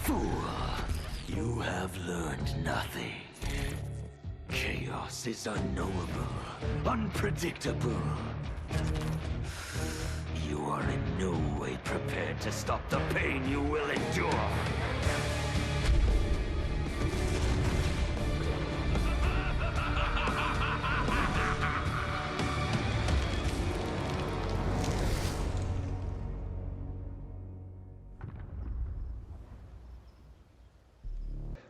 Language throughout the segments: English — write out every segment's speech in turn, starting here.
Fool, you have learned nothing. Chaos is unknowable, unpredictable. You are in no way prepared to stop the pain you will endure.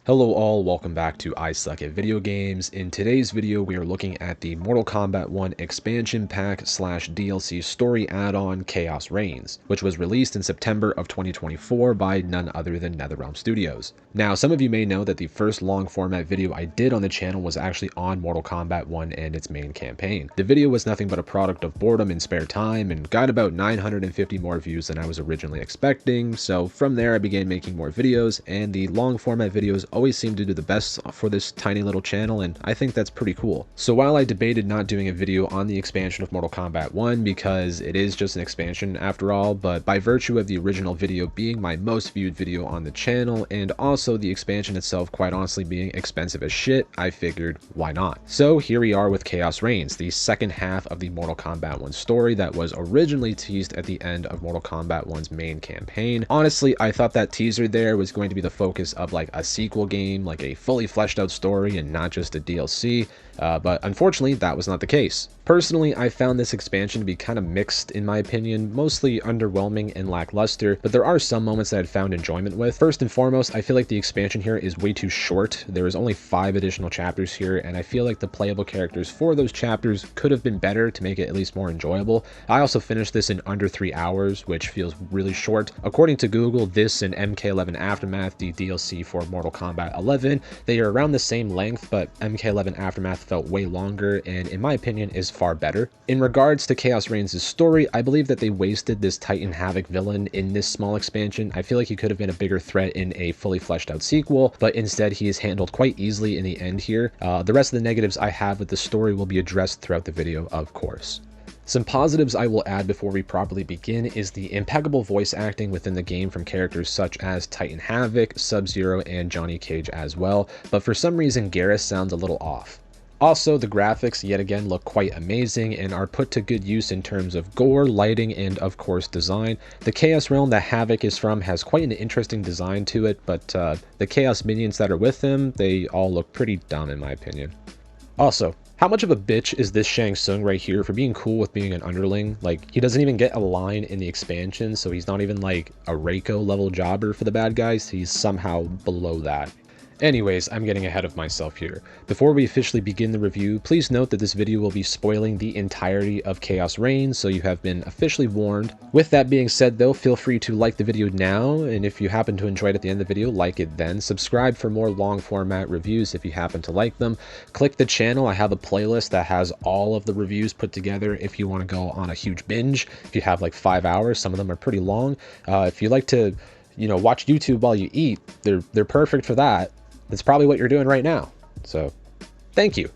Hello all, welcome back to I Suck at Video Games. In today's video, we are looking at the Mortal Kombat 1 expansion pack / DLC story add-on Khaos Reigns, which was released in September of 2024 by none other than NetherRealm Studios. Now, some of you may know that the first long format video I did on the channel was actually on Mortal Kombat 1 and its main campaign. The video was nothing but a product of boredom and spare time and got about 950 more views than I was originally expecting, so from there I began making more videos, and the long format videos always seem to do the best for this tiny little channel, and I think that's pretty cool. So while I debated not doing a video on the expansion of Mortal Kombat 1 because it is just an expansion after all, but by virtue of the original video being my most viewed video on the channel and also the expansion itself quite honestly being expensive as shit, I figured why not. So here we are with Khaos Reigns, the second half of the Mortal Kombat 1 story that was originally teased at the end of Mortal Kombat 1's main campaign. Honestly, I thought that teaser there was going to be the focus of like a sequel game, like a fully fleshed out story and not just a DLC, but unfortunately that was not the case. Personally, I found this expansion to be kind of mixed in my opinion, mostly underwhelming and lackluster, but there are some moments that I found enjoyment with. First and foremost, I feel like the expansion here is way too short. There is only 5 additional chapters here, and I feel like the playable characters for those chapters could have been better to make it at least more enjoyable. I also finished this in under 3 hours, which feels really short. According to Google, this and MK11 Aftermath, the DLC for Mortal Kombat 11, they are around the same length, but MK11 Aftermath felt way longer and in my opinion is far better. In regards to Khaos Reigns' story, I believe that they wasted this Titan Havik villain in this small expansion. I feel like he could have been a bigger threat in a fully fleshed out sequel, but instead he is handled quite easily in the end here. The rest of the negatives I have with the story will be addressed throughout the video, of course. Some positives I will add before we properly begin is the impeccable voice acting within the game from characters such as Titan Havik, Sub-Zero, and Johnny Cage as well, but for some reason Geras sounds a little off. Also, the graphics yet again look quite amazing and are put to good use in terms of gore, lighting, and of course design. The Chaos realm that Havik is from has quite an interesting design to it, but the Chaos minions that are with him, they all look pretty dumb in my opinion. Also, how much of a bitch is this Shang Tsung right here for being cool with being an underling? Like, he doesn't even get a line in the expansion, so he's not even like a Reiko level jobber for the bad guys. He's somehow below that. Anyways, I'm getting ahead of myself here. Before we officially begin the review, please note that this video will be spoiling the entirety of Khaos Reigns, so you have been officially warned. With that being said though, feel free to like the video now, and if you happen to enjoy it at the end of the video, like it then. Subscribe for more long format reviews if you happen to like them. Click the channel, I have a playlist that has all of the reviews put together if you want to go on a huge binge. If you have like 5 hours, some of them are pretty long. If you like to, watch YouTube while you eat, they're perfect for that. That's probably what you're doing right now. So, thank you.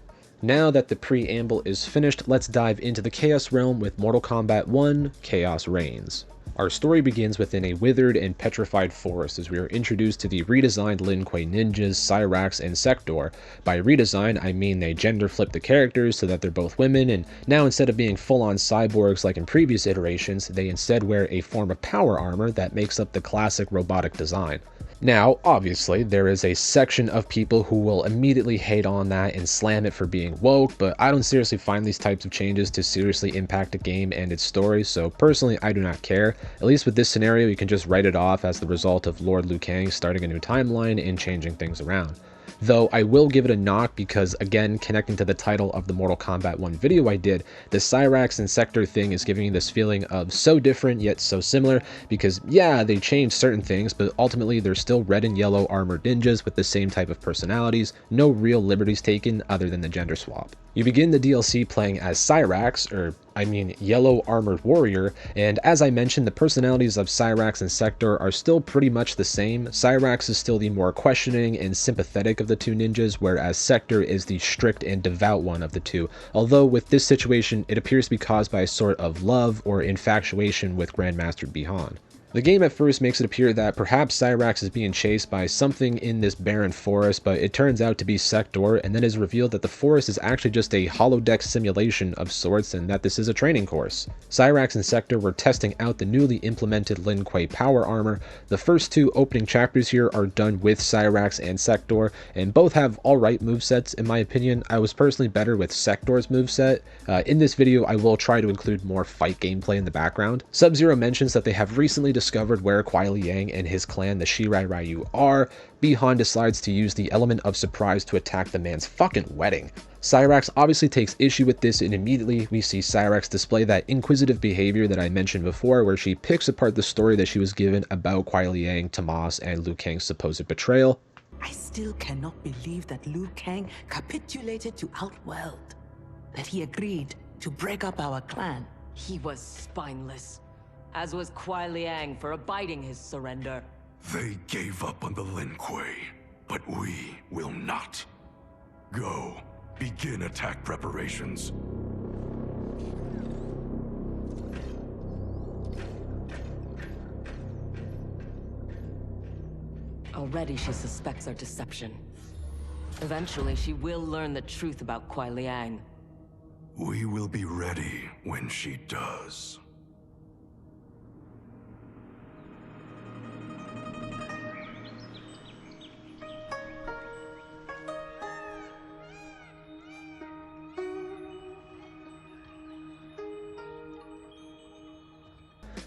Now that the preamble is finished, let's dive into the Chaos Realm with Mortal Kombat 1, Khaos Reigns. Our story begins within a withered and petrified forest as we are introduced to the redesigned Lin Kuei ninjas, Cyrax, and Sector. By redesign, I mean they gender flipped the characters so that they're both women, and now instead of being full-on cyborgs like in previous iterations, they instead wear a form of power armor that makes up the classic robotic design. Now, obviously, there is a section of people who will immediately hate on that and slam it for being woke, but I don't seriously find these types of changes to seriously impact a game and its story, so personally, I do not care. At least with this scenario, you can just write it off as the result of Lord Liu Kang starting a new timeline and changing things around. Though I will give it a knock because, again, connecting to the title of the Mortal Kombat 1 video I did, the Cyrax and Sector thing is giving you this feeling of so different yet so similar because, yeah, they changed certain things, but ultimately they're still red and yellow armored ninjas with the same type of personalities, no real liberties taken other than the gender swap. You begin the DLC playing as Cyrax, or I mean Yellow Armored Warrior, and as I mentioned, the personalities of Cyrax and Sector are still pretty much the same. Cyrax is still the more questioning and sympathetic of the two ninjas, whereas Sector is the strict and devout one of the two, although with this situation, it appears to be caused by a sort of love or infatuation with Grandmaster Bihan. The game at first makes it appear that perhaps Cyrax is being chased by something in this barren forest, but it turns out to be Sector, and then is revealed that the forest is actually just a holodeck simulation of sorts and that this is a training course. Cyrax and Sector were testing out the newly implemented Lin Kuei power armor. The first two opening chapters here are done with Cyrax and Sector, and both have alright movesets in my opinion. I was personally better with Sector's moveset. In this video I will try to include more fight gameplay in the background. Sub-Zero mentions that they have recently discovered where Kuai Liang and his clan, the Shirai Ryu, are. Bihan decides to use the element of surprise to attack the man's fucking wedding. Cyrax obviously takes issue with this, and immediately we see Cyrax display that inquisitive behavior that I mentioned before, where she picks apart the story that she was given about Kuai Liang, Tomas, and Liu Kang's supposed betrayal. I still cannot believe that Liu Kang capitulated to Outworld, that he agreed to break up our clan. He was spineless, as was Kuai Liang for abiding his surrender. They gave up on the Lin Kuei, but we will not. Go, begin attack preparations. Already she suspects our deception. Eventually she will learn the truth about Kuai Liang. We will be ready when she does.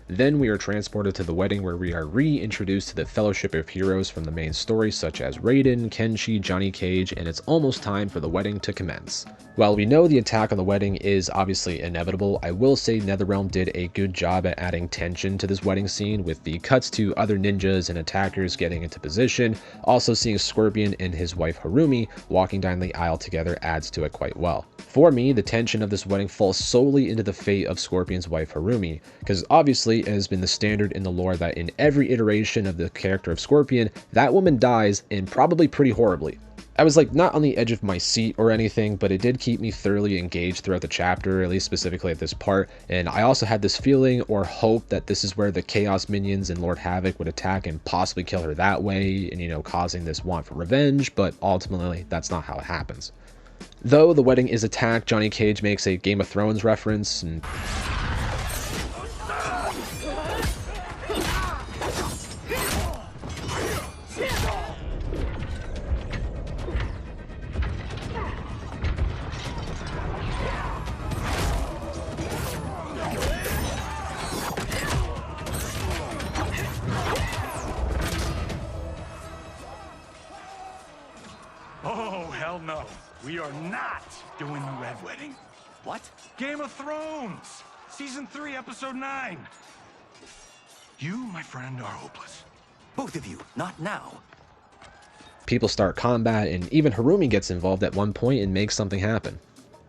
Then we are transported to the wedding, where we are reintroduced to the Fellowship of Heroes from the main story, such as Raiden, Kenshi, Johnny Cage, and it's almost time for the wedding to commence. While we know the attack on the wedding is obviously inevitable, I will say NetherRealm did a good job at adding tension to this wedding scene, with the cuts to other ninjas and attackers getting into position. Also seeing Scorpion and his wife Harumi walking down the aisle together adds to it quite well. For me, the tension of this wedding falls solely into the fate of Scorpion's wife Harumi, because obviously it has been the standard in the lore that in every iteration of the character of Scorpion, that woman dies, and probably pretty horribly. I was like not on the edge of my seat or anything, but it did keep me thoroughly engaged throughout the chapter, at least specifically at this part, and I also had this feeling or hope that this is where the Chaos Minions and Lord Havik would attack and possibly kill her that way, and causing this want for revenge, but ultimately that's not how it happens. Though the wedding is attacked, Johnny Cage makes a Game of Thrones reference, and Oh, hell no. We are not doing the Red Wedding. What? Game of Thrones! Season 3, Episode 9. You, my friend, are hopeless. Both of you, not now. people start combat, and even Harumi gets involved at one point and makes something happen.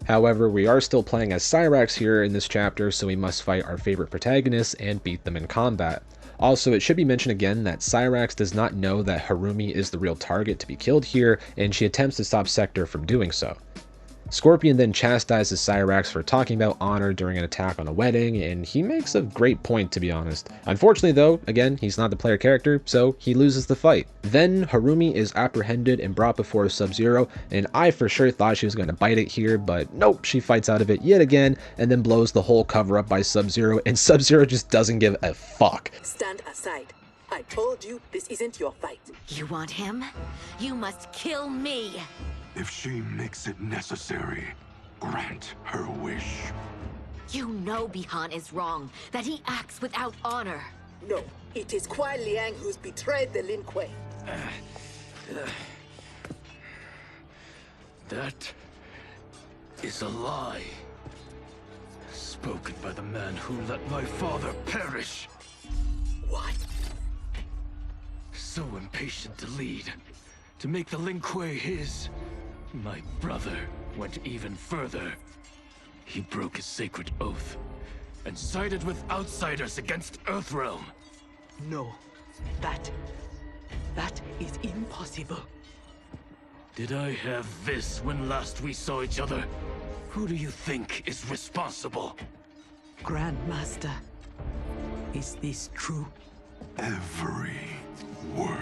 However, we are still playing as Cyrax here in this chapter, so we must fight our favorite protagonists and beat them in combat. Also, it should be mentioned again that Cyrax does not know that Harumi is the real target to be killed here, and she attempts to stop Sector from doing so. Scorpion then chastises Cyrax for talking about honor during an attack on a wedding, and he makes a great point, to be honest. Unfortunately though, again, he's not the player character, so he loses the fight. Then Harumi is apprehended and brought before Sub-Zero, and I for sure thought she was going to bite it here, but nope, she fights out of it yet again, and then blows the whole cover up by Sub-Zero, and Sub-Zero just doesn't give a fuck. Stand aside. I told you this isn't your fight. You want him? You must kill me! If she makes it necessary, grant her wish. You know Bihan is wrong, that he acts without honor. No, it is Kuai Liang who's betrayed the Lin Kuei. That is a lie. Spoken by the man who let my father perish. What? So impatient to lead, to make the Lin Kuei his. My brother went even further. He broke his sacred oath and sided with outsiders against Earthrealm. No, that is impossible. Did I have this when last we saw each other? Who do you think is responsible? Grandmaster, is this true? every word.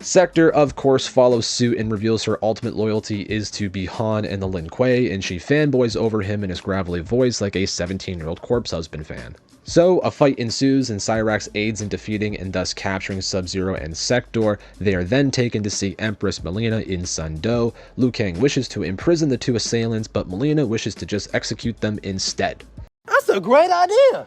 Sector, of course, follows suit and reveals her ultimate loyalty is to Bi-Han and the Lin Kuei, and she fanboys over him in his gravelly voice like a 17-year-old corpse husband fan. So, a fight ensues and Cyrax aids in defeating and thus capturing Sub-Zero and Sector. They are then taken to see Empress Melina in Sun Do. Liu Kang wishes to imprison the two assailants, but Melina wishes to just execute them instead. That's a great idea.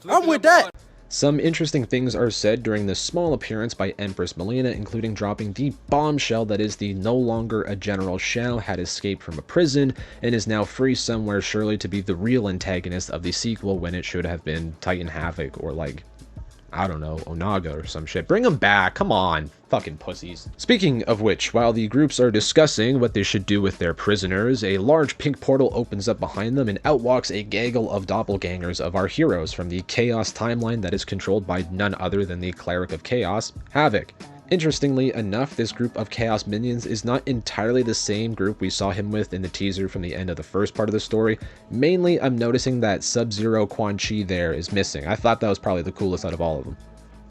I'm with that. Some interesting things are said during this small appearance by Empress Melina, including dropping the bombshell that is the no longer a General Shao had escaped from a prison and is now free somewhere, surely to be the real antagonist of the sequel when it should have been Titan Havik or like, I don't know, Onaga or some shit. Bring him back, come on. Fucking pussies. Speaking of which, while the groups are discussing what they should do with their prisoners, a large pink portal opens up behind them and out walks a gaggle of doppelgangers of our heroes from the Chaos timeline that is controlled by none other than the Cleric of Chaos, Havik. Interestingly enough, this group of Chaos minions is not entirely the same group we saw him with in the teaser from the end of the first part of the story. Mainly, I'm noticing that Sub-Zero Quan Chi there is missing. I thought that was probably the coolest out of all of them.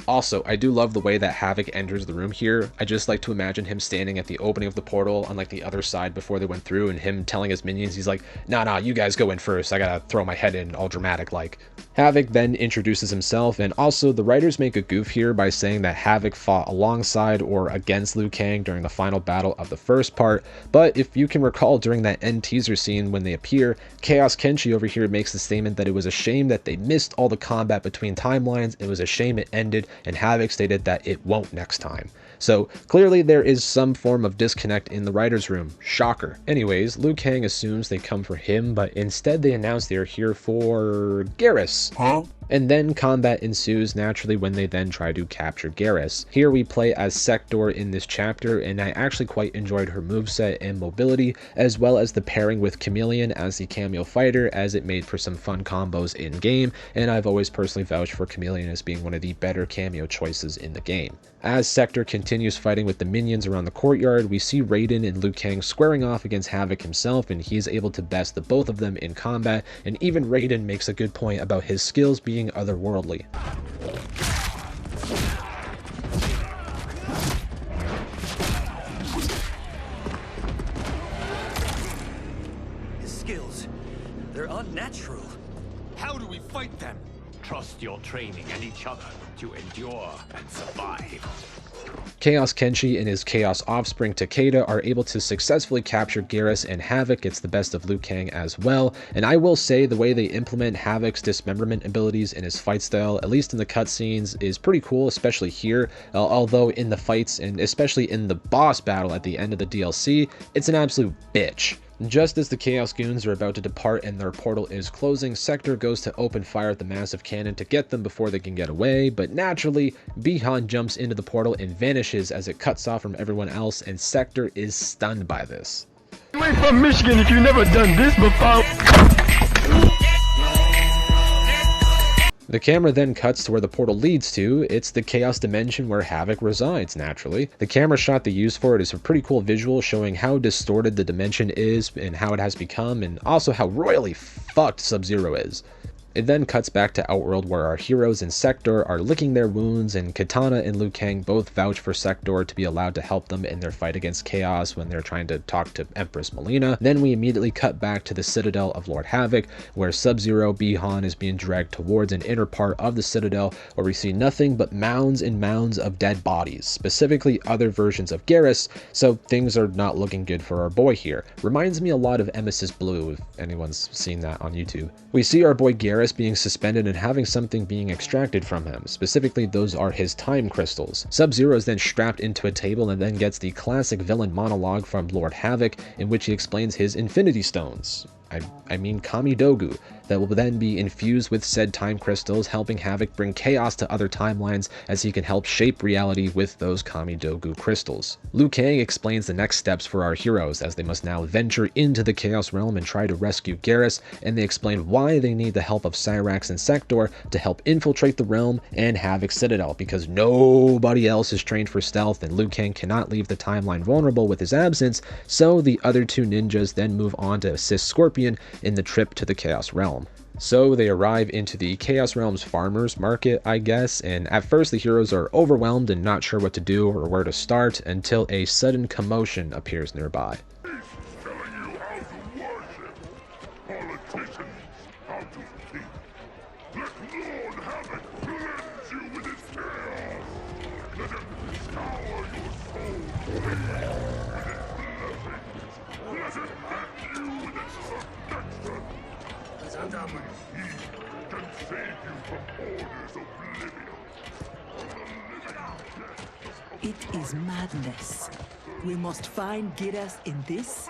Also, I do love the way that Havik enters the room here. I just like to imagine him standing at the opening of the portal on like the other side before they went through, and him telling his minions, he's like, nah, you guys go in first, I gotta throw my head in all dramatic like. Havik then introduces himself, and also the writers make a goof here by saying that Havik fought alongside or against Liu Kang during the final battle of the first part, but if you can recall during that end teaser scene when they appear, Chaos Kenshi over here makes the statement that it was a shame that they missed all the combat between timelines, it was a shame it ended, and Havik stated that it won't next time. So clearly there is some form of disconnect in the writer's room. Shocker. Anyways, Liu Kang assumes they come for him, but instead they announce they are here for Geras. Huh? And then combat ensues naturally when they then try to capture Geras. Here we play as Sector in this chapter, and I actually quite enjoyed her moveset and mobility, as well as the pairing with Chameleon as the cameo fighter, as it made for some fun combos in game, and I've always personally vouched for Chameleon as being one of the better cameo choices in the game. As Sector continues fighting with the minions around the courtyard, we see Raiden and Liu Kang squaring off against Havik himself, and he is able to best the both of them in combat, and even Raiden makes a good point about his skills being otherworldly. His skills, they're unnatural. How do we fight them? Trust your training and each other to endure and survive. Chaos Kenshi and his Chaos offspring Takeda are able to successfully capture Geras, and Havik gets the best of Liu Kang as well. And I will say the way they implement Havik's dismemberment abilities in his fight style, at least in the cutscenes, is pretty cool, especially here. Although in the fights, and especially in the boss battle at the end of the DLC, it's an absolute bitch. Just as the Chaos Goons are about to depart and their portal is closing, Sector goes to open fire at the massive cannon to get them before they can get away, but naturally, Bi-Han jumps into the portal and vanishes as it cuts off from everyone else, and Sector is stunned by this. You ain't from Michigan if you never done this before. The camera then cuts to where the portal leads to. It's the Chaos dimension where Havik resides, naturally. The camera shot they used for it is a pretty cool visual showing how distorted the dimension is and how it has become, and also how royally fucked Sub-Zero is. It then cuts back to Outworld where our heroes in Sector are licking their wounds, and Kitana and Liu Kang both vouch for Sector to be allowed to help them in their fight against Chaos when they're trying to talk to Empress Melina. Then we immediately cut back to the Citadel of Lord Havik, where Sub-Zero Bi-Han is being dragged towards an inner part of the Citadel, where we see nothing but mounds and mounds of dead bodies, specifically other versions of Geras, so things are not looking good for our boy here. Reminds me a lot of Emesis Blue, if anyone's seen that on YouTube. We see our boy Geras being suspended and having something being extracted from him. Specifically, those are his time crystals. Sub-Zero is then strapped into a table and then gets the classic villain monologue from Lord Havik, in which he explains his Infinity Stones. I mean Kami Dogu, that will then be infused with said time crystals, helping Havik bring chaos to other timelines as he can help shape reality with those Kami Dogu crystals. Liu Kang explains the next steps for our heroes as they must now venture into the Chaos Realm and try to rescue Geras, and they explain why they need the help of Cyrax and Sector to help infiltrate the realm and Havik's Citadel, because nobody else is trained for stealth and Liu Kang cannot leave the timeline vulnerable with his absence, so the other two ninjas then move on to assist Scorpion in the trip to the Chaos Realm. So they arrive into the Chaos Realms farmers market, I guess, and at first the heroes are overwhelmed and not sure what to do or where to start until a sudden commotion appears nearby. It is madness. We must find Geras in this.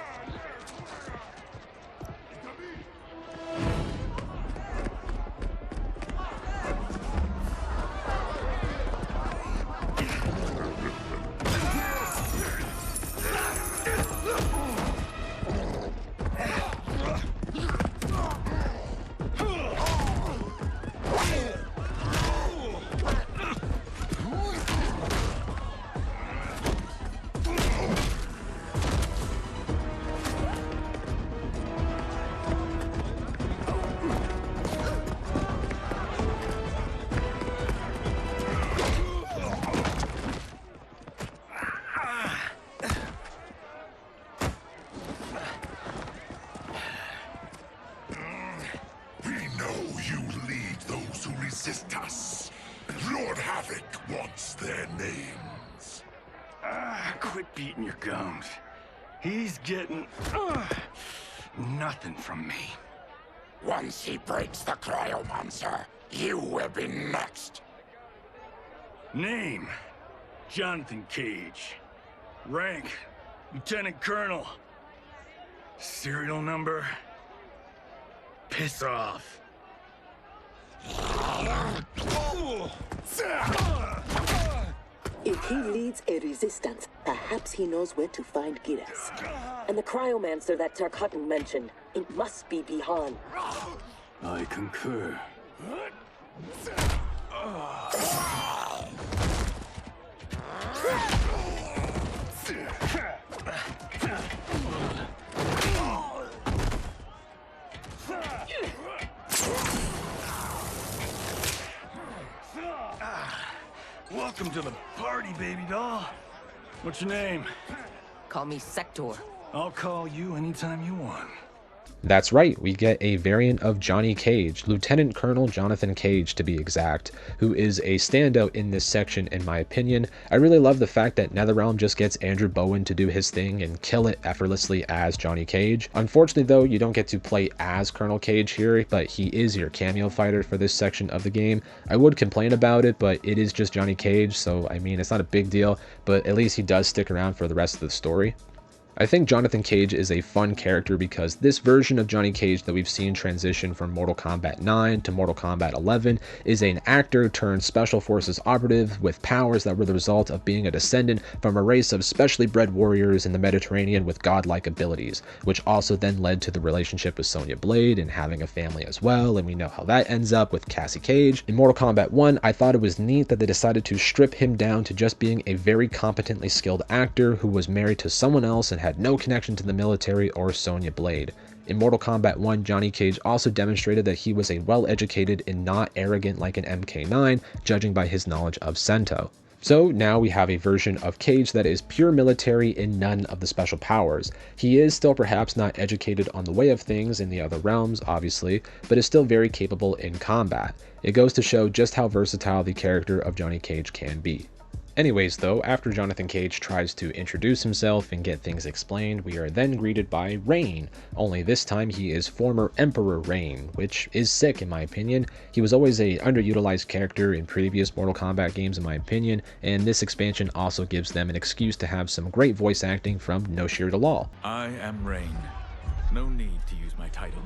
Resist us. Lord Havik wants their names. Quit beating your gums. He's getting nothing from me. Once he breaks the cryomonster, you will be next. Name: Jonathan Cage. Rank: Lieutenant Colonel. Serial number: piss off. If he leads a resistance, perhaps he knows where to find Geras. And the cryomancer that Tarkatan mentioned, it must be Bihan. I concur. Welcome to the party, baby doll. What's your name? Call me Sector. I'll call you anytime you want. That's right, we get a variant of Johnny Cage, Lieutenant Colonel Jonathan Cage to be exact, who is a standout in this section in my opinion. I really love the fact that NetherRealm just gets Andrew Bowen to do his thing and kill it effortlessly as Johnny Cage. Unfortunately though, you don't get to play as Colonel Cage here, but he is your cameo fighter for this section of the game. I would complain about it, but it is just Johnny Cage, so I mean, it's not a big deal, but at least he does stick around for the rest of the story. I think Jonathan Cage is a fun character because this version of Johnny Cage that we've seen transition from Mortal Kombat 9 to Mortal Kombat 11 is an actor turned special forces operative with powers that were the result of being a descendant from a race of specially bred warriors in the Mediterranean with godlike abilities, which also then led to the relationship with Sonya Blade and having a family as well, and we know how that ends up with Cassie Cage. In Mortal Kombat 1, I thought it was neat that they decided to strip him down to just being a very competently skilled actor who was married to someone else and had no connection to the military or Sonya Blade. In Mortal Kombat 1, Johnny Cage also demonstrated that he was a well-educated and not arrogant like an MK9, judging by his knowledge of Sento. So now we have a version of Cage that is pure military and none of the special powers. He is still perhaps not educated on the way of things in the other realms, obviously, but is still very capable in combat. It goes to show just how versatile the character of Johnny Cage can be. Anyways though, after Jonathan Cage tries to introduce himself and get things explained, we are then greeted by Rain, only this time he is former Emperor Rain, which is sick in my opinion. He was always a underutilized character in previous Mortal Kombat games in my opinion, and this expansion also gives them an excuse to have some great voice acting from Noshir Dalal. I am Rain. No need to use my title,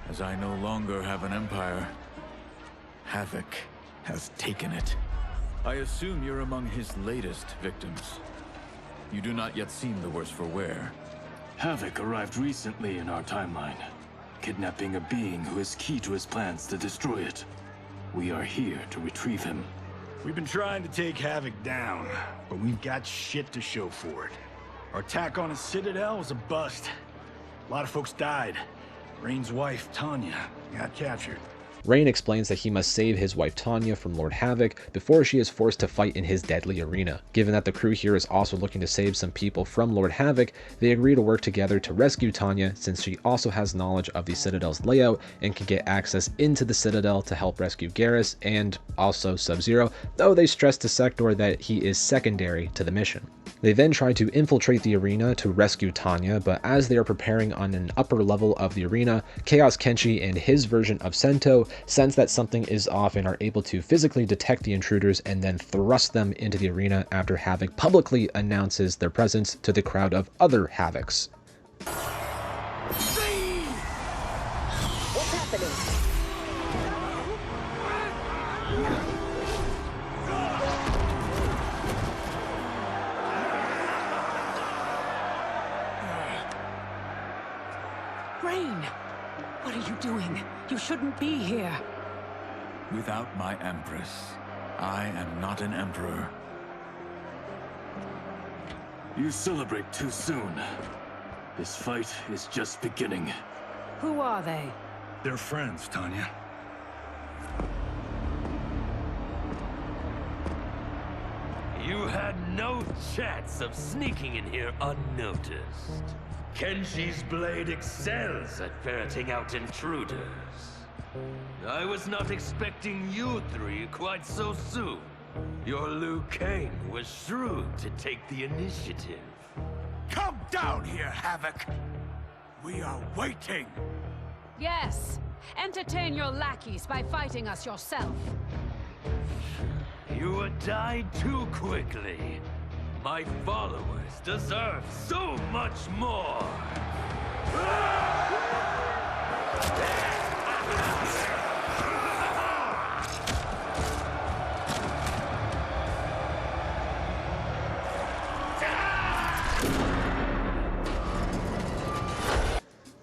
as I no longer have an empire. Havik has taken it. I assume you're among his latest victims. You do not yet seem the worse for wear. Havik arrived recently in our timeline, kidnapping a being who is key to his plans to destroy it. We are here to retrieve him. We've been trying to take Havik down, but we've got shit to show for it. Our attack on his citadel was a bust. A lot of folks died. Rain's wife, Tanya, Got captured. Rain explains that he must save his wife Tanya from Lord Havik before she is forced to fight in his deadly arena. Given that the crew here is also looking to save some people from Lord Havik, they agree to work together to rescue Tanya since she also has knowledge of the Citadel's layout and can get access into the Citadel to help rescue Geras and also Sub-Zero, though they stress to Sector that he is secondary to the mission. They then try to infiltrate the arena to rescue Tanya, but as they are preparing on an upper level of the arena, Chaos Kenshi and his version of Sento sense that something is off and are able to physically detect the intruders and then thrust them into the arena after Havik publicly announces their presence to the crowd of other Haviks. What's happening? Rain! What are you doing? You shouldn't be here. Without my Empress, I am not an Emperor. You celebrate too soon. This fight is just beginning. Who are they? They're friends, Tanya. You had no chance of sneaking in here unnoticed. Kenshi's blade excels at ferreting out intruders. I was not expecting you three quite so soon. Your Liu Kang was shrewd to take the initiative. Come down here, Havik. We are waiting. Yes. Entertain your lackeys by fighting us yourself. You would die too quickly. My followers deserve so much more.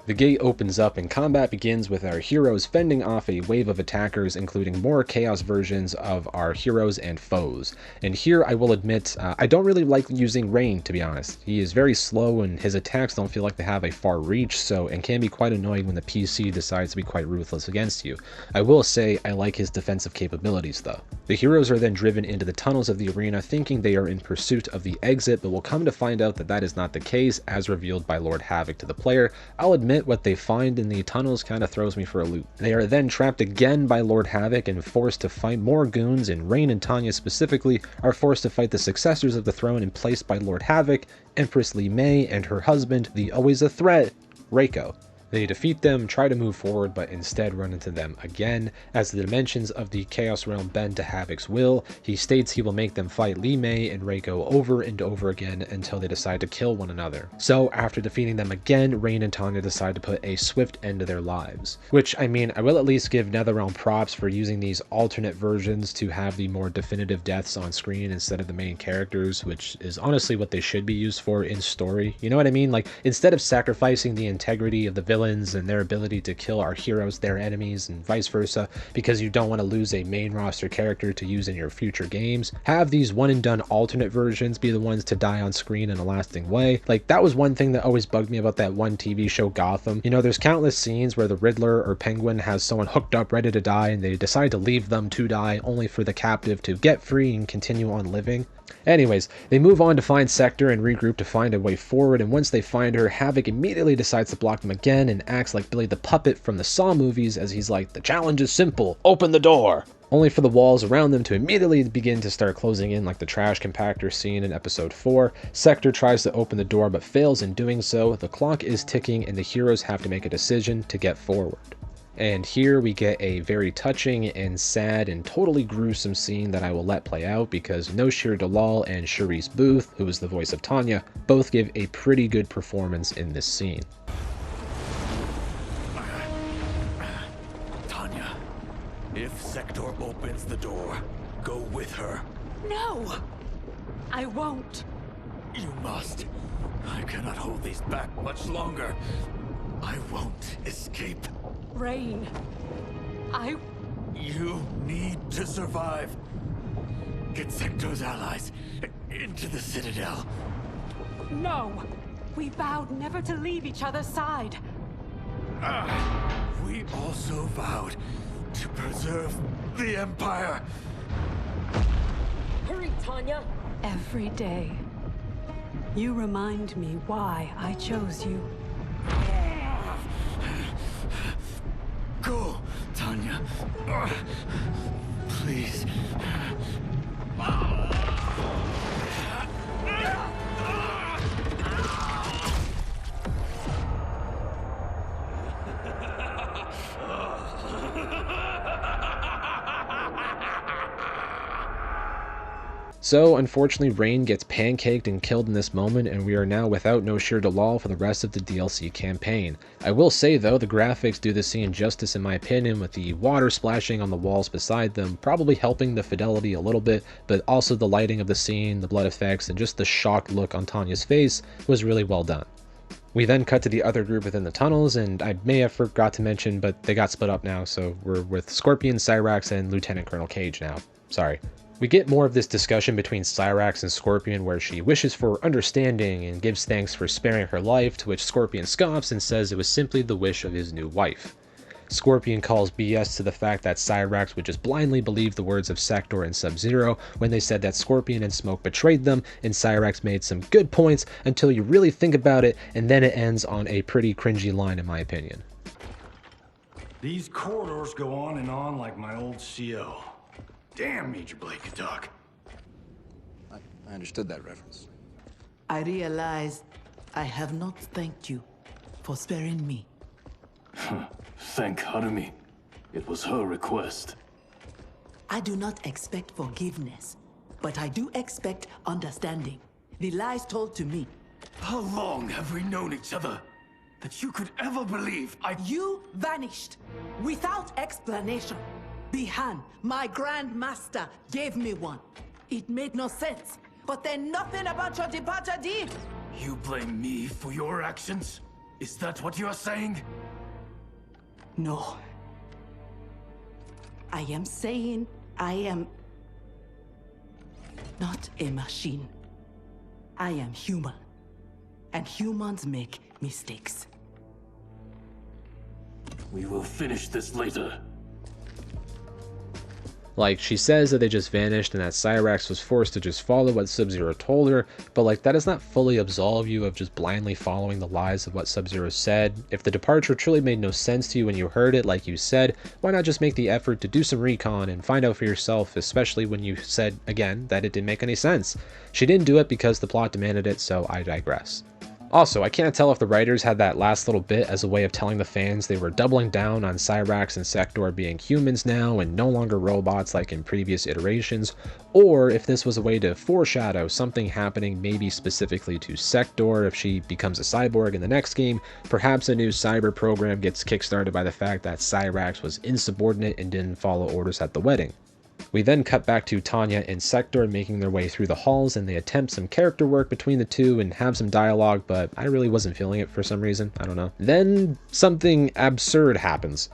The gate opens up and combat begins with our heroes fending off a wave of attackers, including more chaos versions of our heroes and foes. And here I will admit, I don't really like using Rain, to be honest. He is very slow and his attacks don't feel like they have a far reach, and can be quite annoying when the PC decides to be quite ruthless against you. I will say I like his defensive capabilities though. The heroes are then driven into the tunnels of the arena thinking they are in pursuit of the exit, but will come to find out that that is not the case as revealed by Lord Havik to the player. I'll admit what they find in the tunnels kind of throws me for a loop. They are then trapped again by Lord Havik and forced to fight more goons, and Rain and Tanya specifically are forced to fight the successors of the throne in place by Lord Havik, Empress Li Mei, and her husband, the always a threat, Reiko. They defeat them, try to move forward, but instead run into them again. As the dimensions of the Chaos Realm bend to Havik's will, he states he will make them fight Li Mei and Reiko over and over again until they decide to kill one another. So after defeating them again, Rain and Tanya decide to put a swift end to their lives. Which, I mean, I will at least give NetherRealm props for using these alternate versions to have the more definitive deaths on screen instead of the main characters, which is honestly what they should be used for in story. You know what I mean? Like, instead of sacrificing the integrity of the villains and their ability to kill our heroes, their enemies, and vice versa, because you don't want to lose a main roster character to use in your future games, have these one and done alternate versions be the ones to die on screen in a lasting way. Like, that was one thing that always bugged me about that one TV show Gotham. You know, there's countless scenes where the Riddler or Penguin has someone hooked up ready to die and they decide to leave them to die only for the captive to get free and continue on living. Anyways, they move on to find Sector and regroup to find a way forward, and once they find her, Havik immediately decides to block them again and acts like Billy the Puppet from the Saw movies as he's like, "The challenge is simple, open the door!" Only for the walls around them to immediately begin to start closing in like the trash compactor scene in episode 4. Sector tries to open the door but fails in doing so. The clock is ticking and the heroes have to make a decision to get forward. And here we get a very touching and sad and totally gruesome scene that I will let play out because Noshir Dalal and Charisse Booth, who is the voice of Tanya, both give a pretty good performance in this scene. Tanya, if Sector opens the door, go with her. No! I won't. You must. I cannot hold these back much longer. I won't escape. Rain, You need to survive. Get Sector's allies into the Citadel. No! We vowed never to leave each other's side. We also vowed to preserve the Empire. Hurry, Tanya! Every day, you remind me why I chose you. Go, Tanya. Please. So, unfortunately, Rain gets pancaked and killed in this moment, and we are now without No Shir Dalal for the rest of the DLC campaign. I will say, though, the graphics do the scene justice in my opinion, with the water splashing on the walls beside them, probably helping the fidelity a little bit, but also the lighting of the scene, the blood effects, and just the shocked look on Tanya's face was really well done. We then cut to the other group within the tunnels, and I may have forgot to mention, but they got split up now, so we're with Scorpion, Cyrax, and Lieutenant Colonel Cage now. Sorry. We get more of this discussion between Cyrax and Scorpion, where she wishes for understanding and gives thanks for sparing her life, to which Scorpion scoffs and says it was simply the wish of his new wife. Scorpion calls BS to the fact that Cyrax would just blindly believe the words of Sector and Sub-Zero when they said that Scorpion and Smoke betrayed them, and Cyrax made some good points until you really think about it, and then it ends on a pretty cringy line in my opinion. These corridors go on and on like my old CO. Damn, Major Blake could talk. I understood that reference. I realize I have not thanked you for sparing me. Thank Harumi. It was her request. I do not expect forgiveness, but I do expect understanding. The lies told to me. How long have we known each other that you could ever believe You vanished without explanation. Bihan, my Grand Master, gave me one. It made no sense, but then nothing about your departure did. You blame me for your actions? Is that what you're saying? No. I am saying I am not a machine. I am human, and humans make mistakes. We will finish this later. Like, she says that they just vanished and that Cyrax was forced to just follow what Sub-Zero told her, but like, that does not fully absolve you of just blindly following the lies of what Sub-Zero said. If the departure truly made no sense to you when you heard it, like you said, why not just make the effort to do some recon and find out for yourself, especially when you said, again, that it didn't make any sense. She didn't do it because the plot demanded it, so I digress. Also, I can't tell if the writers had that last little bit as a way of telling the fans they were doubling down on Cyrax and Sector being humans now and no longer robots like in previous iterations, or if this was a way to foreshadow something happening maybe specifically to Sector if she becomes a cyborg in the next game. Perhaps a new cyber program gets kickstarted by the fact that Cyrax was insubordinate and didn't follow orders at the wedding. We then cut back to Tanya and Sector making their way through the halls, and they attempt some character work between the two and have some dialogue, but I really wasn't feeling it for some reason. I don't know. Then something absurd happens.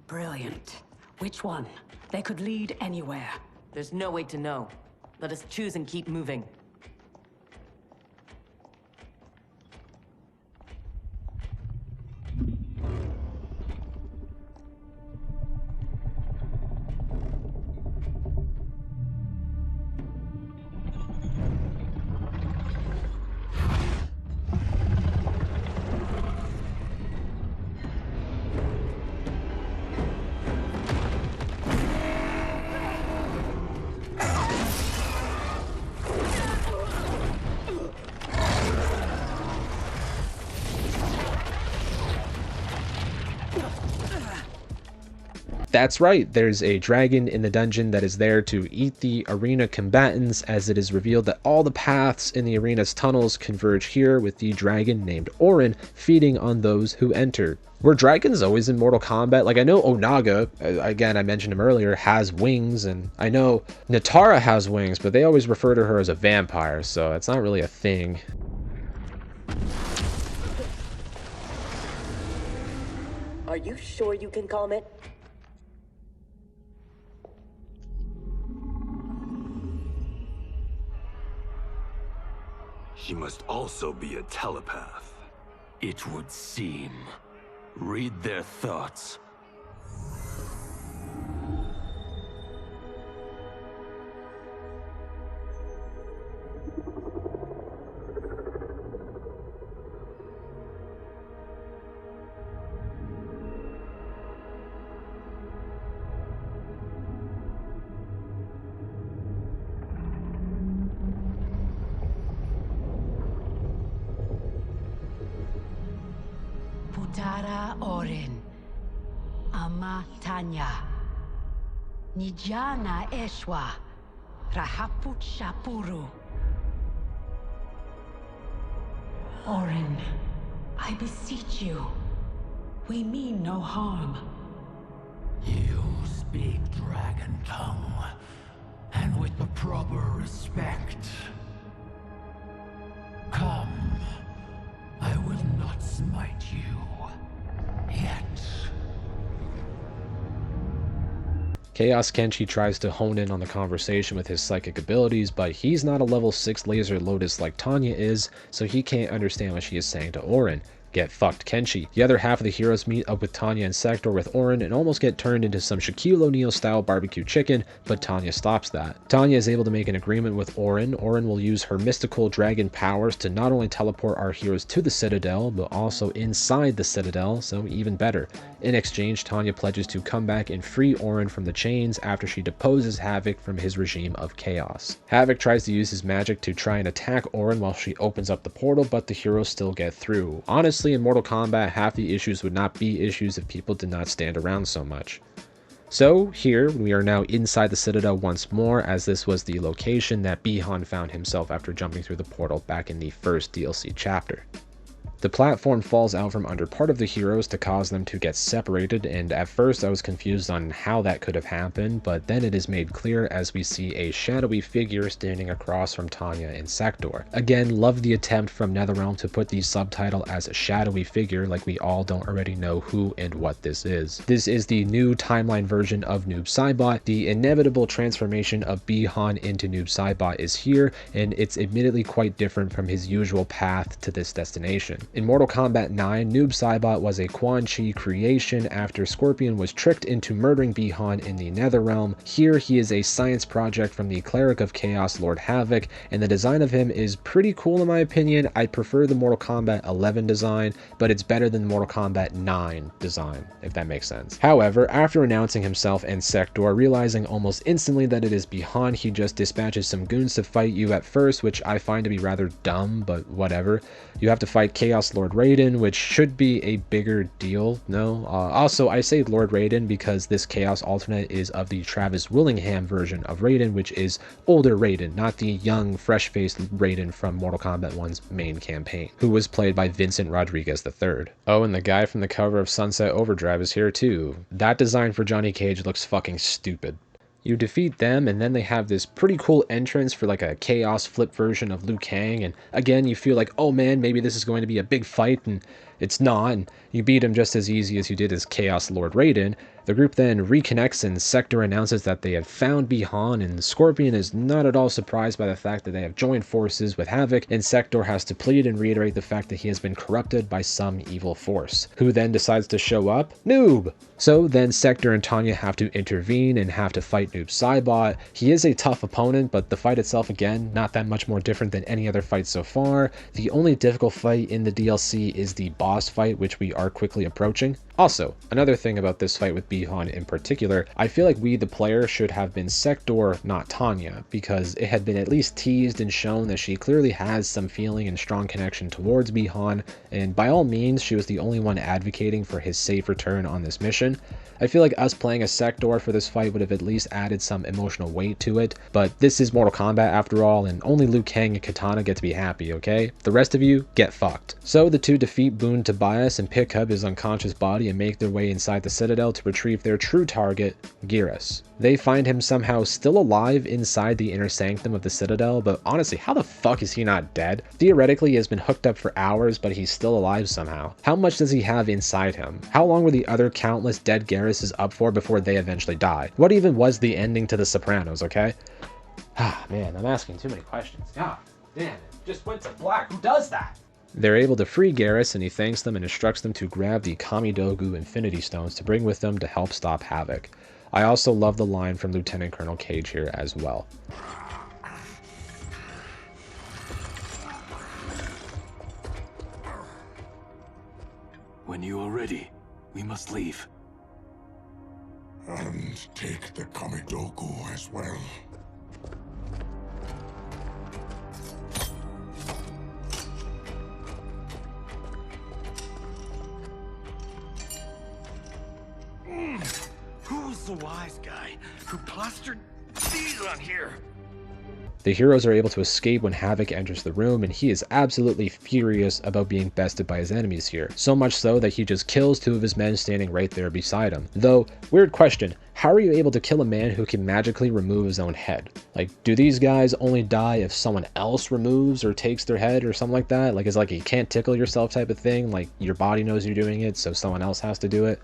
Brilliant. Which one? They could lead anywhere. There's no way to know. Let us choose and keep moving. That's right, there's a dragon in the dungeon that is there to eat the arena combatants, as it is revealed that all the paths in the arena's tunnels converge here, with the dragon named Orin feeding on those who enter. Were dragons always in Mortal Kombat? Like, I know Onaga, again, I mentioned him earlier, has wings, and I know Natara has wings, but they always refer to her as a vampire, so it's not really a thing. Are you sure you can calm it? He must also be a telepath. It would seem. Read their thoughts. Putara Orin, Ama Tanya, Nijana Eshwa, Rahaput Shapuru. Orin, I beseech you, we mean no harm. You speak dragon tongue, and with the proper respect. Come, I will not smite you. Yet. Chaos Kenshi tries to hone in on the conversation with his psychic abilities, but he's not a level 6 laser lotus like Tanya is, so he can't understand what she is saying to Orin. Get fucked, Kenshi. The other half of the heroes meet up with Tanya and Sector with Orin and almost get turned into some Shaquille O'Neal style barbecue chicken, but Tanya stops that. Tanya is able to make an agreement with Orin. Orin will use her mystical dragon powers to not only teleport our heroes to the Citadel, but also inside the Citadel, so even better. In exchange, Tanya pledges to come back and free Orin from the chains after she deposes Havik from his regime of chaos. Havik tries to use his magic to try and attack Orin while she opens up the portal, but the heroes still get through. Honestly, in Mortal Kombat, half the issues would not be issues if people did not stand around so much. So here, we are now inside the Citadel once more, as this was the location that Bi-Han found himself after jumping through the portal back in the first DLC chapter. The platform falls out from under part of the heroes to cause them to get separated, and at first I was confused on how that could have happened, but then it is made clear as we see a shadowy figure standing across from Tanya and Sector. Again, love the attempt from NetherRealm to put the subtitle as a shadowy figure, like we all don't already know who and what this is. This is the new timeline version of Noob Saibot. The inevitable transformation of Bi-Han into Noob Saibot is here, and it's admittedly quite different from his usual path to this destination. In Mortal Kombat 9, Noob Saibot was a Quan Chi creation after Scorpion was tricked into murdering Bi-Han in the Netherrealm. Here he is a science project from the Cleric of Chaos, Lord Havik, and the design of him is pretty cool in my opinion. I prefer the Mortal Kombat 11 design, but it's better than the Mortal Kombat 9 design, if that makes sense. However, after announcing himself and Sector, realizing almost instantly that it is Bi-Han, he just dispatches some goons to fight you at first, which I find to be rather dumb, but whatever. You have to fight Chaos Lord Raiden, which should be a bigger deal. No, also I say Lord Raiden because this Chaos alternate is of the Travis Willingham version of Raiden, which is older Raiden, not the young, fresh-faced Raiden from Mortal Kombat 1's main campaign, who was played by Vincent Rodriguez III. Oh, and the guy from the cover of Sunset Overdrive is here too. That design for Johnny Cage looks fucking stupid. You defeat them, and then they have this pretty cool entrance for like a Chaos flip version of Liu Kang, and again you feel like, oh man, maybe this is going to be a big fight, and it's not, and you beat him just as easy as you did as Chaos Lord Raiden. The group then reconnects and Sector announces that they have found Bi-Han, and Scorpion is not at all surprised by the fact that they have joined forces with Havik, and Sector has to plead and reiterate the fact that he has been corrupted by some evil force. Who then decides to show up? Noob! So then Sector and Tanya have to intervene and have to fight Noob Saibot. He is a tough opponent, but the fight itself, again, not that much more different than any other fight so far. The only difficult fight in the DLC is the boss fight, which we are quickly approaching. Also, another thing about this fight with Bi-Han in particular, I feel like we, the player, should have been Sector, not Tanya, because it had been at least teased and shown that she clearly has some feeling and strong connection towards Bi-Han, and by all means, she was the only one advocating for his safe return on this mission. I feel like us playing as Sector for this fight would have at least added some emotional weight to it, but this is Mortal Kombat after all, and only Liu Kang and Kitana get to be happy, okay? The rest of you, get fucked. So the two defeat Boon Tobias and pick up his unconscious body and make their way inside the Citadel to retrieve their true target, Geras. They find him somehow still alive inside the inner sanctum of the Citadel, but honestly, how the fuck is he not dead? Theoretically, he has been hooked up for hours, but he's still alive somehow. How much does he have inside him? How long were the other countless dead Gerases up for before they eventually die? What even was the ending to The Sopranos, okay? Ah, man, I'm asking too many questions. God damn it. just went to black. Who does that? They're able to free Geras, and he thanks them and instructs them to grab the Kamidogu Infinity Stones to bring with them to help stop Havik. I also love the line from Lieutenant Colonel Cage here as well. When you are ready, we must leave. And take the Kamidogu as well. Who was the wise guy who plastered these on here? The heroes are able to escape when Havik enters the room, and he is absolutely furious about being bested by his enemies here. So much so that he just kills 2 of his men standing right there beside him. Though, weird question, how are you able to kill a man who can magically remove his own head? Like, do these guys only die if someone else removes or takes their head or something like that? Like, it's like you can't tickle yourself type of thing, like your body knows you're doing it, so someone else has to do it?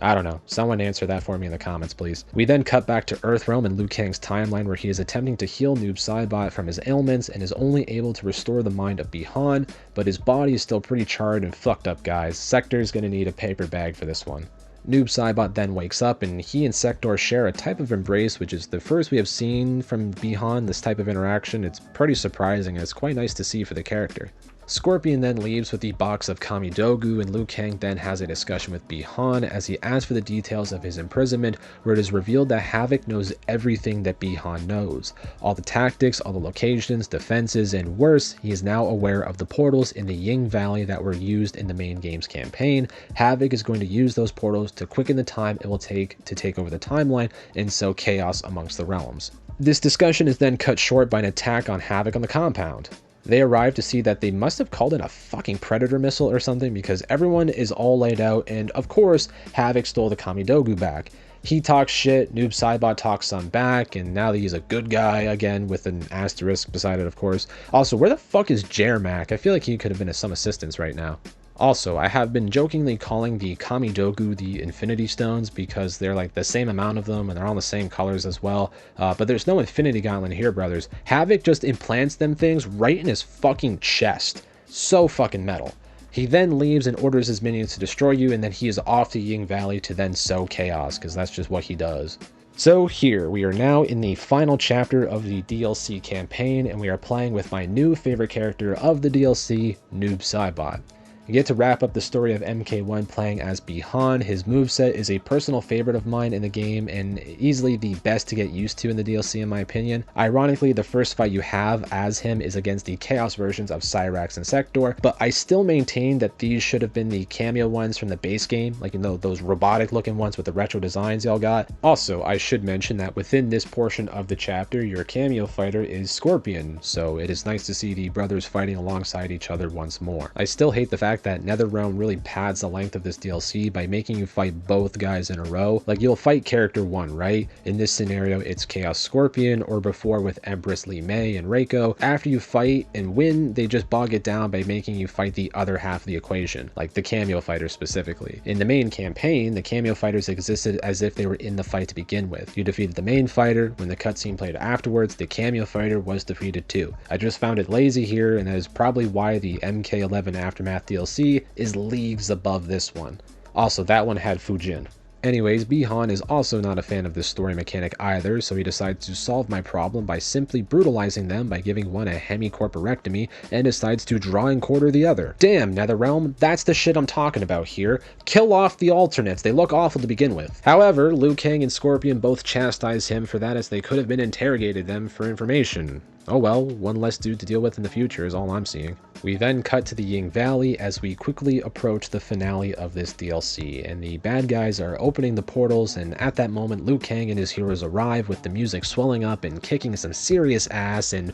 I don't know. Someone answer that for me in the comments, please. We then cut back to Earthrealm and Liu Kang's timeline, where he is attempting to heal Noob Saibot from his ailments and is only able to restore the mind of Bi-Han, but his body is still pretty charred and fucked up, guys. Sector's gonna need a paper bag for this one. Noob Saibot then wakes up, and he and Sector share a type of embrace, which is the first we have seen from Bi-Han, this type of interaction. It's pretty surprising, and it's quite nice to see for the character. Scorpion then leaves with the box of Kamidogu, and Liu Kang then has a discussion with Bi-Han as he asks for the details of his imprisonment, where it is revealed that Havik knows everything that Bi-Han knows. All the tactics, all the locations, defenses, and worse, he is now aware of the portals in the Ying Valley that were used in the main game's campaign. Havik is going to use those portals to quicken the time it will take to take over the timeline and sow chaos amongst the realms. This discussion is then cut short by an attack on Havik on the compound. They arrive to see that they must have called in a fucking Predator missile or something, because everyone is all laid out, and of course, Havik stole the Kamidogu back. He talks shit, Noob Saibot talks some back, and now that he's a good guy again with an asterisk beside it, of course. Also, where the fuck is Jermac? I feel like he could have been of some assistance right now. Also, I have been jokingly calling the Kamidogu the Infinity Stones because they're like the same amount of them and they're all the same colors as well. But there's no Infinity Gauntlet here, brothers. Havik just implants them things right in his fucking chest. So fucking metal. He then leaves and orders his minions to destroy you, and then he is off to Ying Valley to then sow chaos, because that's just what he does. So here, we are now in the final chapter of the DLC campaign, and we are playing with my new favorite character of the DLC, Noob Saibot. You get to wrap up the story of MK1 playing as Bi-Han. His moveset is a personal favorite of mine in the game and easily the best to get used to in the DLC in my opinion. Ironically, the first fight you have as him is against the Chaos versions of Cyrax and Sector, but I still maintain that these should have been the cameo ones from the base game, like, you know, those robotic looking ones with the retro designs y'all got. Also, I should mention that within this portion of the chapter, your cameo fighter is Scorpion, so it is nice to see the brothers fighting alongside each other once more. I still hate the fact that NetherRealm really pads the length of this DLC by making you fight both guys in a row. Like, you'll fight character 1, right? In this scenario, it's Chaos Scorpion, or before with Empress Li Mei and Reiko. After you fight and win, they just bog it down by making you fight the other half of the equation, like the cameo fighters specifically. In the main campaign, the cameo fighters existed as if they were in the fight to begin with. You defeated the main fighter. When the cutscene played afterwards, the cameo fighter was defeated too. I just found it lazy here, and that is probably why the MK11 Aftermath DLC is leagues above this one. Also, that one had Fujin. Anyways, Bi-Han is also not a fan of this story mechanic either, so he decides to solve my problem by simply brutalizing them by giving one a hemicorporectomy, and decides to draw and quarter the other. Damn, NetherRealm, that's the shit I'm talking about here. Kill off the alternates, they look awful to begin with. However, Liu Kang and Scorpion both chastise him for that, as they could have been interrogated them for information. Oh well, one less dude to deal with in the future is all I'm seeing. We then cut to the Ying Valley as we quickly approach the finale of this DLC, and the bad guys are opening the portals, and at that moment Liu Kang and his heroes arrive with the music swelling up and kicking some serious ass. And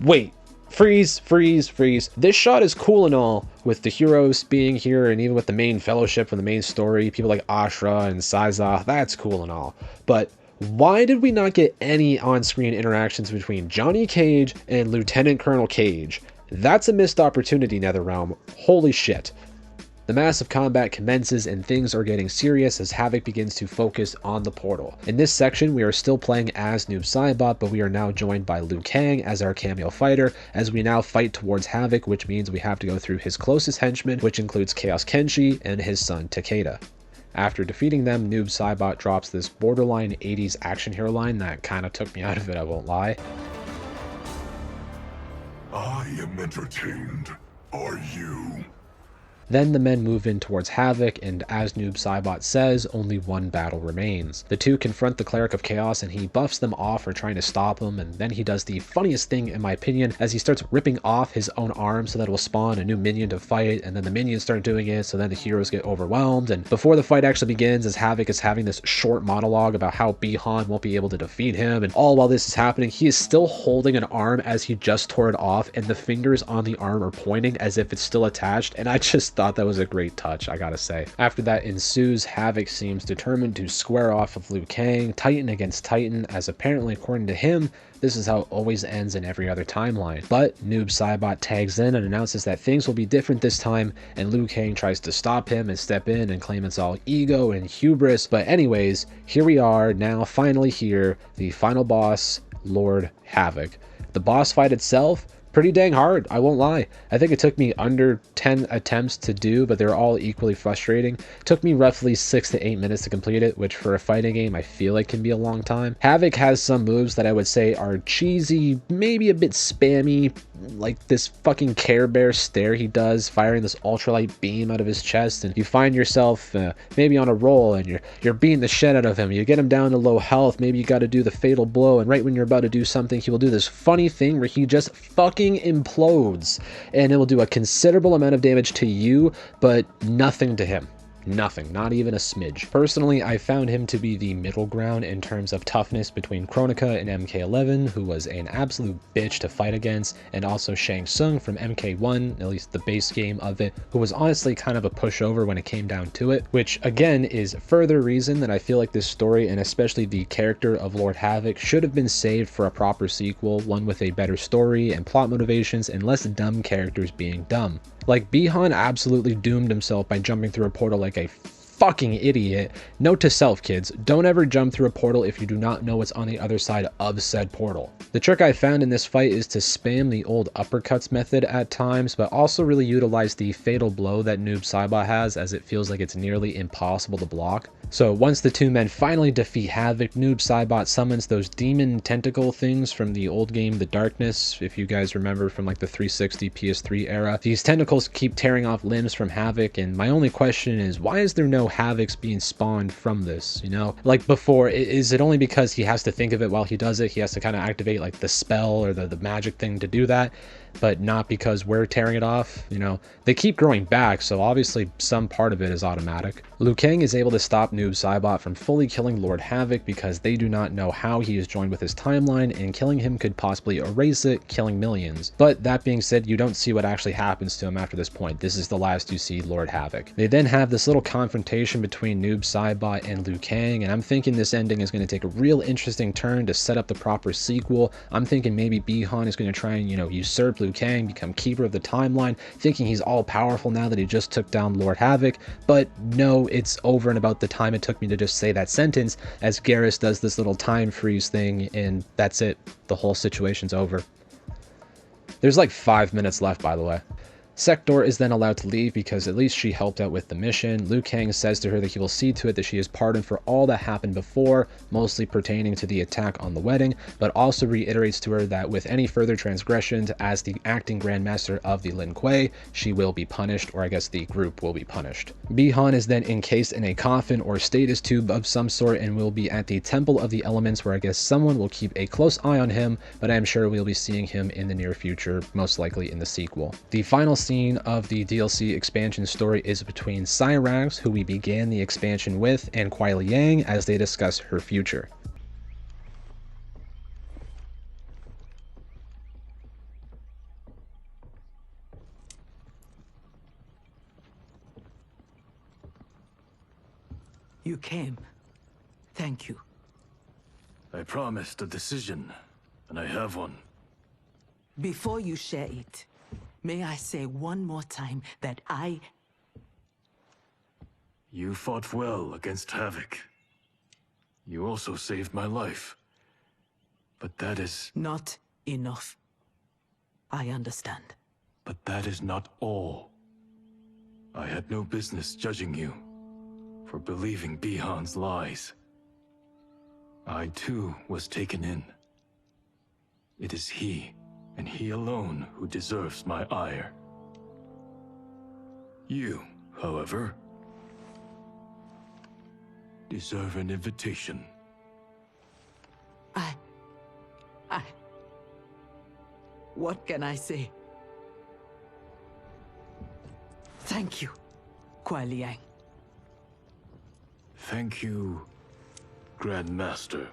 wait, freeze. This shot is cool and all, with the heroes being here, and even with the main fellowship from the main story, people like Ashra and Saiza, that's cool and all. But why did we not get any on-screen interactions between Johnny Cage and Lieutenant Colonel Cage? That's a missed opportunity, NetherRealm. Holy shit. The massive combat commences and things are getting serious as Havik begins to focus on the portal. In this section, we are still playing as Noob Saibot, but we are now joined by Liu Kang as our cameo fighter, as we now fight towards Havik, which means we have to go through his closest henchmen, which includes Chaos Kenshi and his son Takeda. After defeating them, Noob Saibot drops this borderline 80s action hero line that kind of took me out of it, I won't lie. I am entertained. Are you? Then the men move in towards Havik, and as Noob Saibot says, only one battle remains. The two confront the Cleric of Chaos and he buffs them off for trying to stop him, and then he does the funniest thing in my opinion as he starts ripping off his own arm so that it will spawn a new minion to fight, and then the minions start doing it, so then the heroes get overwhelmed. And before the fight actually begins, as Havik is having this short monologue about how Bi-Han won't be able to defeat him, and all while this is happening, he is still holding an arm as he just tore it off, and the fingers on the arm are pointing as if it's still attached, and I just thought that was a great touch, I gotta say. After that ensues, Havik seems determined to square off with Liu Kang, Titan against Titan, as apparently according to him, this is how it always ends in every other timeline. But Noob Saibot tags in and announces that things will be different this time, and Liu Kang tries to stop him and step in and claim it's all ego and hubris. But anyways, here we are now, finally here, the final boss, Lord Havik. The boss fight itself, pretty dang hard, I won't lie. I think it took me under 10 attempts to do, but they're all equally frustrating. It took me roughly 6 to 8 minutes to complete it, which for a fighting game I feel like can be a long time. Havik has some moves that I would say are cheesy, maybe a bit spammy, like this fucking Care Bear stare he does, firing this ultralight beam out of his chest, and you find yourself maybe on a roll and you're beating the shit out of him. You get him down to low health, maybe you got to do the fatal blow, and right when you're about to do something, he will do this funny thing where he just fucking implodes, and it will do a considerable amount of damage to you, but nothing to him. Nothing, not even a smidge. Personally, I found him to be the middle ground in terms of toughness between Kronika and MK11, who was an absolute bitch to fight against, and also Shang Tsung from MK1, at least the base game of it, who was honestly kind of a pushover when it came down to it, which again is further reason that I feel like this story, and especially the character of Lord Havik, should have been saved for a proper sequel, one with a better story and plot motivations and less dumb characters being dumb. Like, Bi-Han absolutely doomed himself by jumping through a portal like a fucking idiot. Note to self, kids, don't ever jump through a portal if you do not know what's on the other side of said portal. The trick I found in this fight is to spam the old uppercuts method at times, but also really utilize the fatal blow that Noob Saibot has, as it feels like it's nearly impossible to block. So once the two men finally defeat Havik, Noob Saibot summons those demon tentacle things from the old game The Darkness, if you guys remember from like the 360 PS3 era. These tentacles keep tearing off limbs from Havik, and my only question is, why is there no Haviks being spawned from this, you know? Like before, is it only because he has to think of it while he does it? He has to kind of activate like the spell or the magic thing to do that, but not because we're tearing it off, you know? They keep growing back, so obviously some part of it is automatic. Liu Kang is able to stop Noob Saibot from fully killing Lord Havik because they do not know how he is joined with his timeline, and killing him could possibly erase it, killing millions. But that being said, you don't see what actually happens to him after this point. This is the last you see Lord Havik. They then have this little confrontation between Noob Saibot and Liu Kang, and I'm thinking this ending is going to take a real interesting turn to set up the proper sequel. I'm thinking maybe Bi-Han is going to try and, you know, usurp Liu Kang, become keeper of the timeline, thinking he's all powerful now that he just took down Lord Havik. But no, it's over in about the time it took me to just say that sentence, as Geras does this little time freeze thing, and that's it. The whole situation's over. There's like 5 minutes left, by the way. Sector is then allowed to leave because at least she helped out with the mission. Liu Kang says to her that he will see to it that she is pardoned for all that happened before, mostly pertaining to the attack on the wedding, but also reiterates to her that with any further transgressions as the acting grandmaster of the Lin Kuei, she will be punished, or I guess the group will be punished. Bi-Han is then encased in a coffin or status tube of some sort and will be at the Temple of the Elements, where I guess someone will keep a close eye on him, but I am sure we'll be seeing him in the near future, most likely in the sequel. The final scene of the DLC expansion story is between Cyrax, who we began the expansion with, and Kuai Liang as they discuss her future. You came. Thank you. I promised a decision, and I have one. Before you share it, may I say one more time that I You fought well against Havik. You also saved my life. But that is... Not enough. I understand. But that is not all. I had no business judging you for believing Bihan's lies. I too was taken in. It is he, and he alone, who deserves my ire. You, however, deserve an invitation. What can I say? Thank you, Kuei Liang. Thank you, Grandmaster.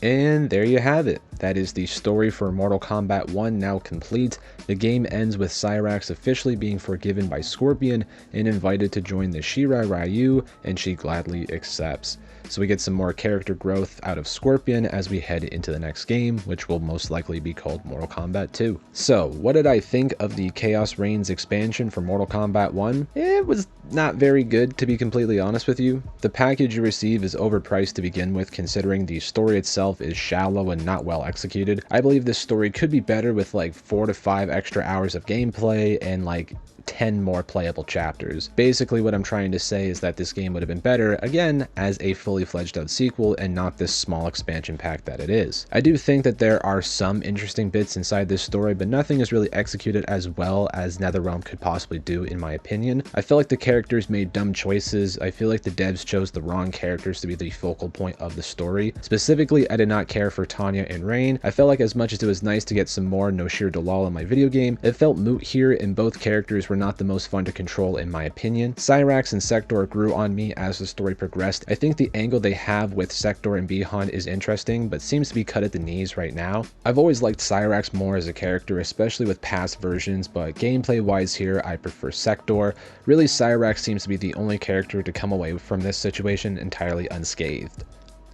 And there you have it. That is the story for Mortal Kombat 1 now complete. The game ends with Cyrax officially being forgiven by Scorpion and invited to join the Shirai Ryu, and she gladly accepts. So we get some more character growth out of Scorpion as we head into the next game, which will most likely be called Mortal Kombat 2. So, what did I think of the Khaos Reigns expansion for Mortal Kombat 1? It was not very good, to be completely honest with you. The package you receive is overpriced to begin with, considering the story itself is shallow and not well executed. I believe this story could be better with like 4 to 5 extra hours of gameplay and like 10 more playable chapters. Basically what I'm trying to say is that this game would have been better, again, as a fully fledged out sequel and not this small expansion pack that it is. I do think that there are some interesting bits inside this story, but nothing is really executed as well as NetherRealm could possibly do, in my opinion. I feel like the characters made dumb choices. I feel like the devs chose the wrong characters to be the focal point of the story. Specifically, I did not care for Tanya and Rain. I felt like as much as it was nice to get some more Noshir Dalal in my video game, it felt moot here, and both characters were not the most fun to control in my opinion. Cyrax and Sector grew on me as the story progressed. I think the angle they have with Sector and Bihan is interesting, but seems to be cut at the knees right now. I've always liked Cyrax more as a character, especially with past versions, but gameplay wise here, I prefer Sector. Really, Cyrax seems to be the only character to come away from this situation entirely unscathed.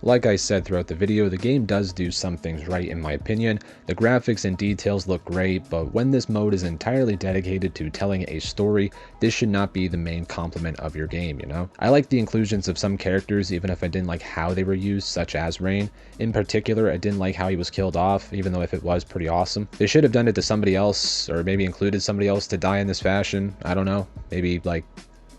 Like I said throughout the video, the game does do some things right in my opinion. The graphics and details look great, but when this mode is entirely dedicated to telling a story, this should not be the main complement of your game, you know? I like the inclusions of some characters even if I didn't like how they were used, such as Rain. In particular, I didn't like how he was killed off, even though if it was pretty awesome. They should have done it to somebody else, or maybe included somebody else to die in this fashion. I don't know, maybe like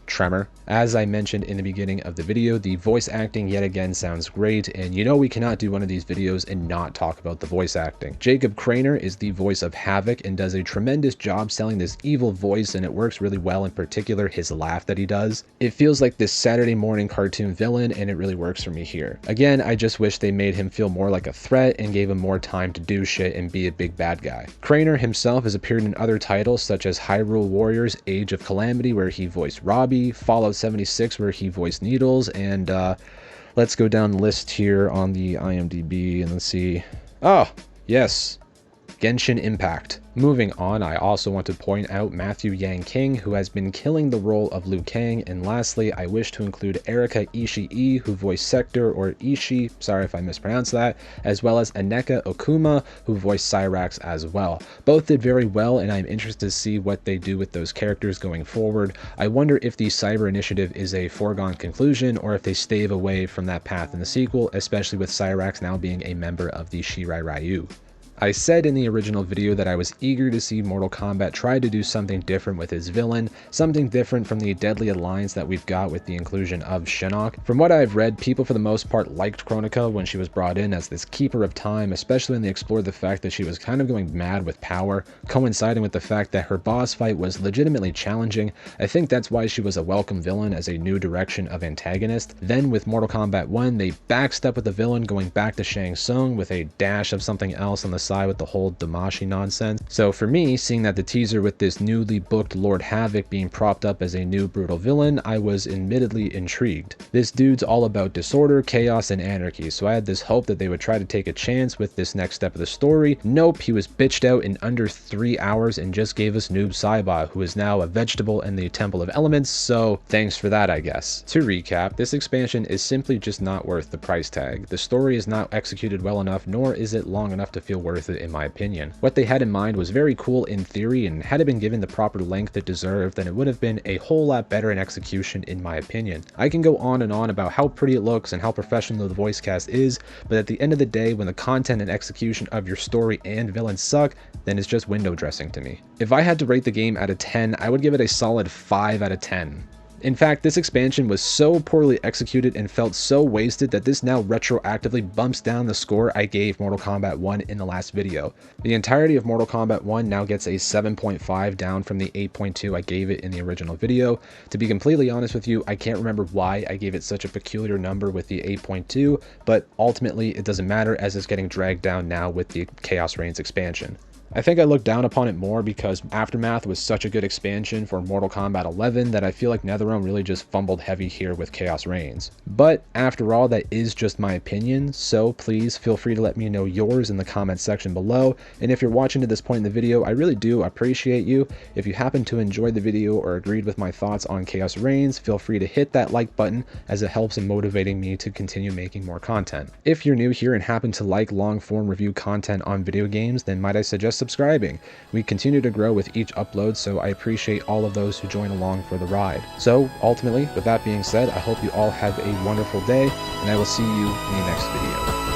Tremor. As I mentioned in the beginning of the video, the voice acting yet again sounds great, and you know we cannot do one of these videos and not talk about the voice acting. Jacob Craner is the voice of Havik and does a tremendous job selling this evil voice, and it works really well, in particular his laugh that he does. It feels like this Saturday morning cartoon villain, and it really works for me here. Again, I just wish they made him feel more like a threat and gave him more time to do shit and be a big bad guy. Craner himself has appeared in other titles such as Hyrule Warriors Age of Calamity, where he voiced Robbie, Fallout 76, where he voiced Needles, and let's go down the list here on the IMDb and let's see. Oh, yes, Genshin Impact. Moving on, I also want to point out Matthew Yang King, who has been killing the role of Liu Kang, and lastly, I wish to include Erika Ishii, who voiced Sector, or Ishii, sorry if I mispronounced that, as well as Aneka Okuma, who voiced Cyrax as well. Both did very well, and I'm interested to see what they do with those characters going forward. I wonder if the Cyber Initiative is a foregone conclusion, or if they stave away from that path in the sequel, especially with Cyrax now being a member of the Shirai Ryu. I said in the original video that I was eager to see Mortal Kombat try to do something different with his villain, something different from the Deadly Alliance that we've got with the inclusion of Shinnok. From what I've read, people for the most part liked Kronika when she was brought in as this keeper of time, especially when they explored the fact that she was kind of going mad with power, coinciding with the fact that her boss fight was legitimately challenging. I think that's why she was a welcome villain as a new direction of antagonist. Then with Mortal Kombat 1, they backstep with the villain going back to Shang Tsung with a dash of something else on the aside with the whole Damashi nonsense. So for me, seeing that the teaser with this newly booked Lord Havik being propped up as a new brutal villain, I was admittedly intrigued. This dude's all about disorder, chaos, and anarchy, so I had this hope that they would try to take a chance with this next step of the story. Nope, he was bitched out in under 3 hours and just gave us Noob Saibot, who is now a vegetable in the Temple of Elements, so thanks for that, I guess. To recap, this expansion is simply just not worth the price tag. The story is not executed well enough, nor is it long enough to feel worth it in my opinion. What they had in mind was very cool in theory, and had it been given the proper length it deserved, then it would have been a whole lot better in execution in my opinion. I can go on and on about how pretty it looks and how professional the voice cast is, but at the end of the day, when the content and execution of your story and villains suck, then it's just window dressing to me. If I had to rate the game out of 10, I would give it a solid 5 out of 10. In fact, this expansion was so poorly executed and felt so wasted that this now retroactively bumps down the score I gave Mortal Kombat 1 in the last video. The entirety of Mortal Kombat 1 now gets a 7.5 down from the 8.2 I gave it in the original video. To be completely honest with you, I can't remember why I gave it such a peculiar number with the 8.2, but ultimately it doesn't matter as it's getting dragged down now with the Khaos Reigns expansion. I think I looked down upon it more because Aftermath was such a good expansion for Mortal Kombat 11 that I feel like NetherRealm really just fumbled heavy here with Khaos Reigns. But after all, that is just my opinion, so please feel free to let me know yours in the comments section below. And if you're watching to this point in the video, I really do appreciate you. If you happen to enjoy the video or agreed with my thoughts on Khaos Reigns, feel free to hit that like button as it helps in motivating me to continue making more content. If you're new here and happen to like long form review content on video games, then might I suggest subscribing. We continue to grow with each upload, so I appreciate all of those who join along for the ride. So ultimately, with that being said, I hope you all have a wonderful day, and I will see you in the next video.